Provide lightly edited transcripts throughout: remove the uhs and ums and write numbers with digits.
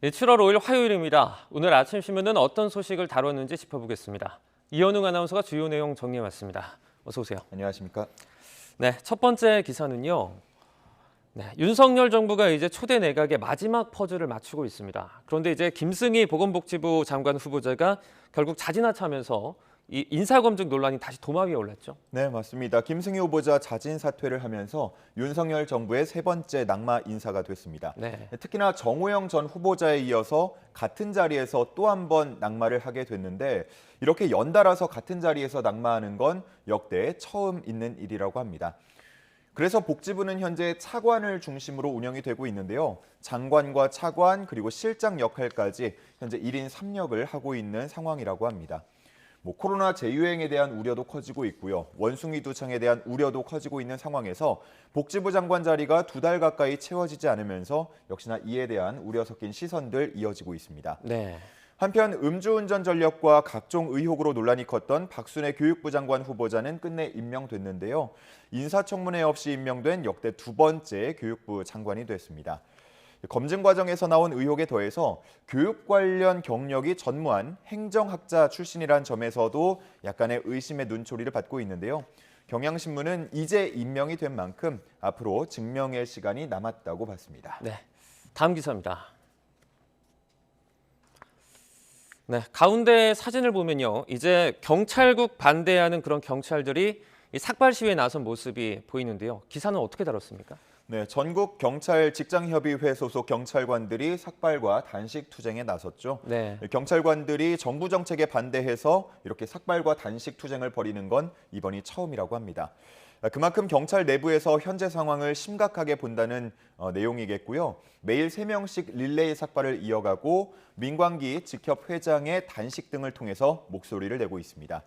네, 7월 5일 화요일입니다. 오늘 아침 신문은 어떤 소식을 다뤘는지 짚어보겠습니다. 이현웅 아나운서가 주요 내용 정리해왔습니다. 어서 오세요. 안녕하십니까? 네, 첫 번째 기사는요. 윤석열 정부가 이제 초대 내각의 마지막 퍼즐을 맞추고 있습니다. 그런데 이제 김승희 보건복지부 장관 후보자가 결국 자진하차하면서 이 인사검증 논란이 다시 도마 위에 올랐죠. 네, 맞습니다. 김승희 후보자 자진 사퇴를 하면서 윤석열 정부의 세 번째 낙마 인사가 됐습니다. 네. 특히나 정호영 전 후보자에 이어서 같은 자리에서 또 한 번 낙마를 하게 됐는데 이렇게 연달아서 같은 자리에서 낙마하는 건 역대 처음 있는 일이라고 합니다. 그래서 복지부는 현재 차관을 중심으로 운영이 되고 있는데요. 장관과 차관 그리고 실장 역할까지 현재 1인 3역을 하고 있는 상황이라고 합니다. 코로나 재유행에 대한 우려도 커지고 있고요. 원숭이 두청에 대한 우려도 커지고 있는 상황에서 복지부 장관 자리가 2달 가까이 채워지지 않으면서 역시나 이에 대한 우려 섞인 시선들 이어지고 있습니다. 네. 한편 음주운전 전력과 각종 의혹으로 논란이 컸던 박순애 교육부 장관 후보자는 끝내 임명됐는데요. 인사청문회 없이 임명된 역대 두 번째 교육부 장관이 됐습니다. 검증 과정에서 나온 의혹에 더해서 교육 관련 경력이 전무한 행정학자 출신이란 점에서도 약간의 의심의 눈초리를 받고 있는데요. 경향신문은 이제 임명이 된 만큼 앞으로 증명의 시간이 남았다고 봤습니다. 네, 다음 기사입니다. 네, 가운데 사진을 보면요. 이제 경찰국 반대하는 그런 경찰들이 이 삭발 시위에 나선 모습이 보이는데요. 기사는 어떻게 다뤘습니까? 네, 전국 경찰 직장협의회 소속 경찰관들이 삭발과 단식 투쟁에 나섰죠. 네. 경찰관들이 정부 정책에 반대해서 이렇게 삭발과 단식 투쟁을 벌이는 건 이번이 처음이라고 합니다. 그만큼 경찰 내부에서 현재 상황을 심각하게 본다는 내용이겠고요. 매일 3명씩 릴레이 삭발을 이어가고 민광기 직협회장의 단식 등을 통해서 목소리를 내고 있습니다.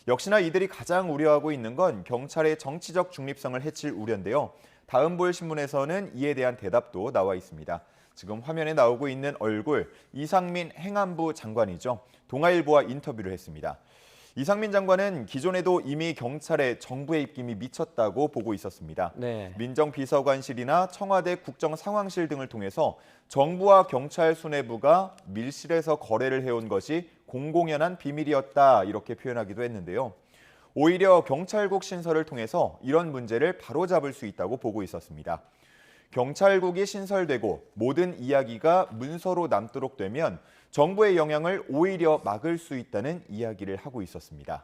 역시나 이들이 가장 우려하고 있는 건 경찰의 정치적 중립성을 해칠 우려인데요. 다음 볼 신문에서는 이에 대한 대답도 나와 있습니다. 지금 화면에 나오고 있는 얼굴, 이상민 행안부 장관이죠. 동아일보와 인터뷰를 했습니다. 이상민 장관은 기존에도 이미 경찰에 정부의 입김이 미쳤다고 보고 있었습니다. 네. 민정비서관실이나 청와대 국정상황실 등을 통해서 정부와 경찰 수뇌부가 밀실에서 거래를 해온 것이 공공연한 비밀이었다 이렇게 표현하기도 했는데요. 오히려 경찰국 신설을 통해서 이런 문제를 바로잡을 수 있다고 보고 있었습니다. 경찰국이 신설되고 모든 이야기가 문서로 남도록 되면 정부의 영향을 오히려 막을 수 있다는 이야기를 하고 있었습니다.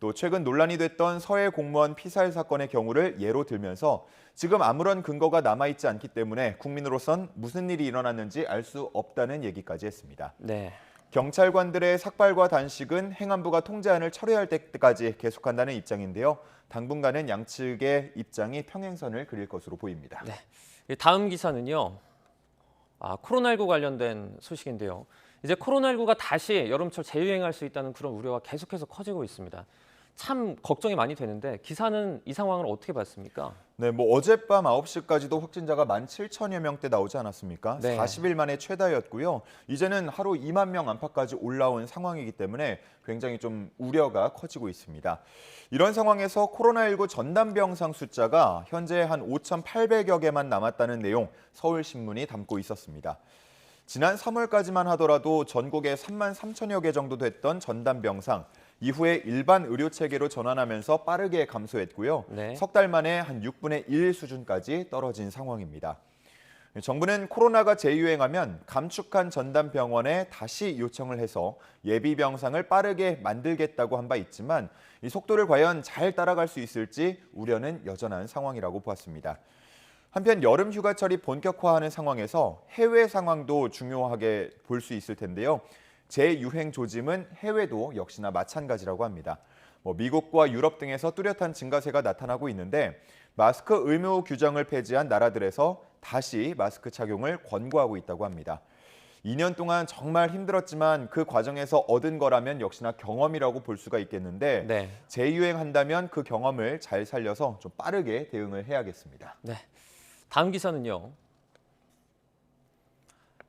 또 최근 논란이 됐던 서해 공무원 피살 사건의 경우를 예로 들면서 지금 아무런 근거가 남아있지 않기 때문에 국민으로선 무슨 일이 일어났는지 알 수 없다는 얘기까지 했습니다. 네. 경찰관들의 삭발과 단식은 행안부가 통제안을 철회할 때까지 계속한다는 입장인데요. 당분간은 양측의 입장이 평행선을 그릴 것으로 보입니다. 네. 다음 기사는요. 코로나19 관련된 소식인데요. 이제 코로나19가 다시 여름철 재유행할 수 있다는 그런 우려가 계속해서 커지고 있습니다. 참 걱정이 많이 되는데 기사는 이 상황을 어떻게 봤습니까? 네, 어젯밤 9시까지도 확진자가 17,000여 명대 나오지 않았습니까? 네. 40일 만에 최다였고요. 이제는 하루 2만 명 안팎까지 올라온 상황이기 때문에 굉장히 좀 우려가 커지고 있습니다. 이런 상황에서 코로나19 전담병상 숫자가 현재 한 5,800여 개만 남았다는 내용 서울신문이 담고 있었습니다. 지난 3월까지만 하더라도 전국에 3만 3천여 개 정도 됐던 전담병상, 이후에 일반 의료체계로 전환하면서 빠르게 감소했고요. 네. 석 달 만에 한 6분의 1 수준까지 떨어진 상황입니다. 정부는 코로나가 재유행하면 감축한 전담병원에 다시 요청을 해서 예비병상을 빠르게 만들겠다고 한 바 있지만 이 속도를 과연 잘 따라갈 수 있을지 우려는 여전한 상황이라고 보았습니다. 한편 여름 휴가철이 본격화하는 상황에서 해외 상황도 중요하게 볼 수 있을 텐데요. 재유행 조짐은 해외도 역시나 마찬가지라고 합니다. 미국과 유럽 등에서 뚜렷한 증가세가 나타나고 있는데 마스크 의무 규정을 폐지한 나라들에서 다시 마스크 착용을 권고하고 있다고 합니다. 2년 동안 정말 힘들었지만 그 과정에서 얻은 거라면 역시나 경험이라고 볼 수가 있겠는데 네. 재유행한다면 그 경험을 잘 살려서 좀 빠르게 대응을 해야겠습니다. 네. 다음 기사는요.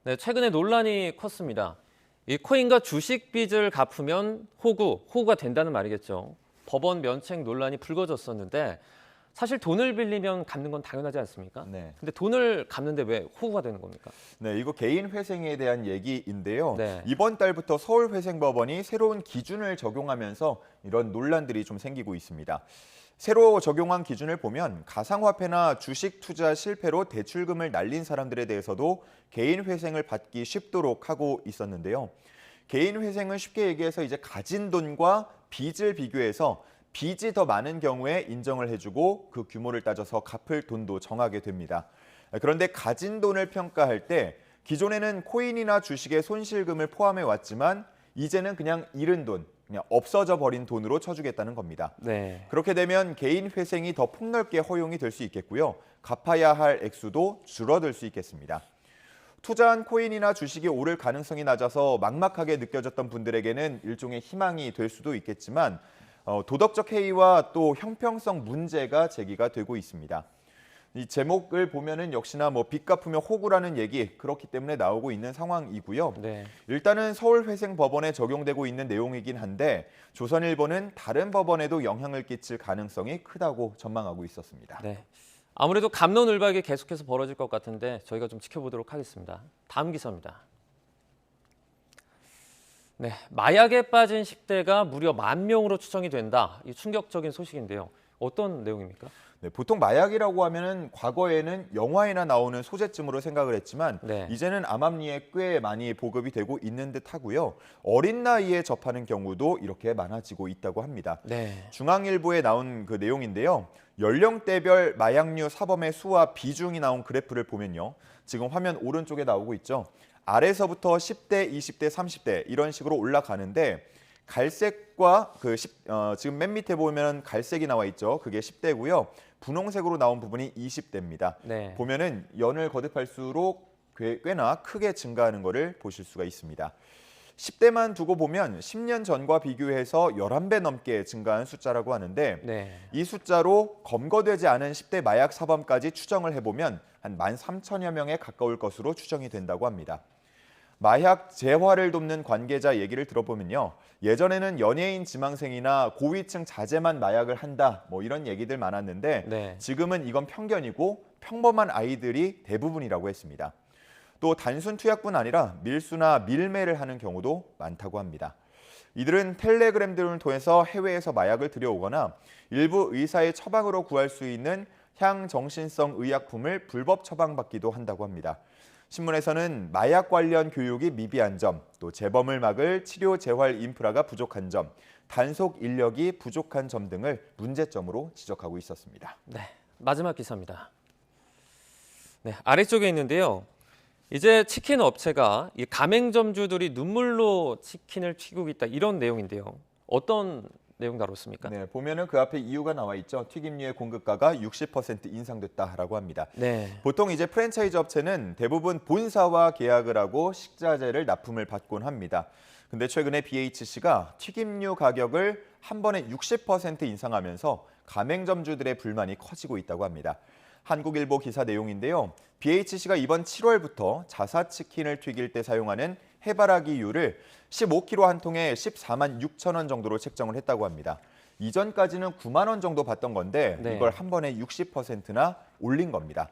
네, 최근에 논란이 컸습니다. 이 코인과 주식 빚을 갚으면 호구가 된다는 말이겠죠. 법원 면책 논란이 불거졌었는데 사실 돈을 빌리면 갚는 건 당연하지 않습니까? 네. 근데 돈을 갚는데 왜 호구가 되는 겁니까? 네, 이거 개인 회생에 대한 얘기인데요. 네. 이번 달부터 서울회생법원이 새로운 기준을 적용하면서 이런 논란들이 좀 생기고 있습니다. 새로 적용한 기준을 보면 가상화폐나 주식 투자 실패로 대출금을 날린 사람들에 대해서도 개인 회생을 받기 쉽도록 하고 있었는데요. 개인 회생은 쉽게 얘기해서 이제 가진 돈과 빚을 비교해서 빚이 더 많은 경우에 인정을 해주고 그 규모를 따져서 갚을 돈도 정하게 됩니다. 그런데 가진 돈을 평가할 때 기존에는 코인이나 주식의 손실금을 포함해 왔지만 이제는 그냥 잃은 돈, 그냥 없어져 버린 돈으로 쳐주겠다는 겁니다. 네. 그렇게 되면 개인 회생이 더 폭넓게 허용이 될 수 있겠고요. 갚아야 할 액수도 줄어들 수 있겠습니다. 투자한 코인이나 주식이 오를 가능성이 낮아서 막막하게 느껴졌던 분들에게는 일종의 희망이 될 수도 있겠지만 도덕적 해이와 또 형평성 문제가 제기가 되고 있습니다. 이 제목을 보면은 역시나 빚 갚으면 호구라는 얘기 그렇기 때문에 나오고 있는 상황이고요. 네. 일단은 서울회생법원에 적용되고 있는 내용이긴 한데 조선일보는 다른 법원에도 영향을 끼칠 가능성이 크다고 전망하고 있었습니다. 네. 아무래도 갑론을박이 계속해서 벌어질 것 같은데 저희가 좀 지켜보도록 하겠습니다. 다음 기사입니다. 네, 마약에 빠진 10대가 무려 10,000명으로 추정이 된다. 이 충격적인 소식인데요. 어떤 내용입니까? 네, 보통 마약이라고 하면은 과거에는 영화에나 나오는 소재쯤으로 생각을 했지만 네. 이제는 암암리에 꽤 많이 보급이 되고 있는 듯 하고요. 어린 나이에 접하는 경우도 이렇게 많아지고 있다고 합니다. 네. 중앙일보에 나온 그 내용인데요. 연령대별 마약류 사범의 수와 비중이 나온 그래프를 보면요. 지금 화면 오른쪽에 나오고 있죠. 아래서부터 10대, 20대, 30대 이런 식으로 올라가는데 갈색과 지금 맨 밑에 보면 갈색이 나와 있죠. 그게 10대고요. 분홍색으로 나온 부분이 20대입니다. 네. 보면은 연을 거듭할수록 꽤나 크게 증가하는 것을 보실 수가 있습니다. 10대만 두고 보면 10년 전과 비교해서 11배 넘게 증가한 숫자라고 하는데 네. 이 숫자로 검거되지 않은 10대 마약 사범까지 추정을 해보면 한 13,000여 명에 가까울 것으로 추정이 된다고 합니다. 마약 재활을 돕는 관계자 얘기를 들어보면요. 예전에는 연예인 지망생이나 고위층 자제만 마약을 한다 이런 얘기들 많았는데 네. 지금은 이건 편견이고 평범한 아이들이 대부분이라고 했습니다. 또 단순 투약뿐 아니라 밀수나 밀매를 하는 경우도 많다고 합니다. 이들은 텔레그램 등을 통해서 해외에서 마약을 들여오거나 일부 의사의 처방으로 구할 수 있는 향정신성 의약품을 불법 처방받기도 한다고 합니다. 신문에서는 마약 관련 교육이 미비한 점, 또 재범을 막을 치료 재활 인프라가 부족한 점, 단속 인력이 부족한 점 등을 문제점으로 지적하고 있었습니다. 네. 마지막 기사입니다. 네, 아래쪽에 있는데요. 이제 치킨 업체가 이 가맹점주들이 눈물로 치킨을 튀기고 있다 이런 내용인데요. 어떤 내용 다뤘습니까? 네, 보면은 그 앞에 이유가 나와 있죠. 튀김류의 공급가가 60% 인상됐다라고 합니다. 네. 보통 이제 프랜차이즈 업체는 대부분 본사와 계약을 하고 식자재를 납품을 받곤 합니다. 근데 최근에 BHC가 튀김류 가격을 한 번에 60% 인상하면서 가맹점주들의 불만이 커지고 있다고 합니다. 한국일보 기사 내용인데요. BHC가 이번 7월부터 자사치킨을 튀길 때 사용하는 해바라기유를 15kg 한 통에 14만 6천 원 정도로 책정을 했다고 합니다. 이전까지는 9만 원 정도 받던 건데 네. 이걸 한 번에 60%나 올린 겁니다.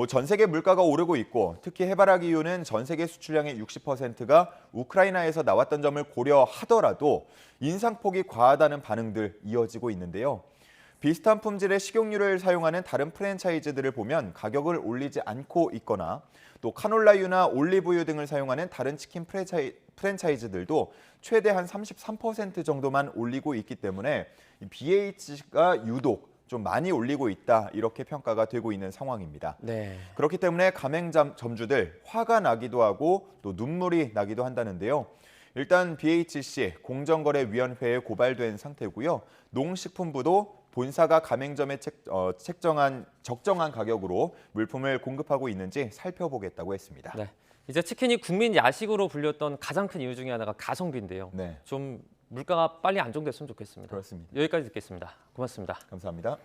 전 세계 물가가 오르고 있고 특히 해바라기유는 전 세계 수출량의 60%가 우크라이나에서 나왔던 점을 고려하더라도 인상폭이 과하다는 반응들 이어지고 있는데요. 비슷한 품질의 식용유를 사용하는 다른 프랜차이즈들을 보면 가격을 올리지 않고 있거나 또 카놀라유나 올리브유 등을 사용하는 다른 치킨 프랜차이즈들도 최대 한 33% 정도만 올리고 있기 때문에 BH가 유독 좀 많이 올리고 있다 이렇게 평가가 되고 있는 상황입니다. 네. 그렇기 때문에 가맹점주들 화가 나기도 하고 또 눈물이 나기도 한다는데요. 일단 BHC 공정거래위원회에 고발된 상태고요. 농식품부도 본사가 가맹점에 책정한 적정한 가격으로 물품을 공급하고 있는지 살펴보겠다고 했습니다. 네. 이제 치킨이 국민 야식으로 불렸던 가장 큰 이유 중에 하나가 가성비인데요. 네, 좀 물가가 빨리 안정됐으면 좋겠습니다. 그렇습니다. 여기까지 듣겠습니다. 고맙습니다. 감사합니다.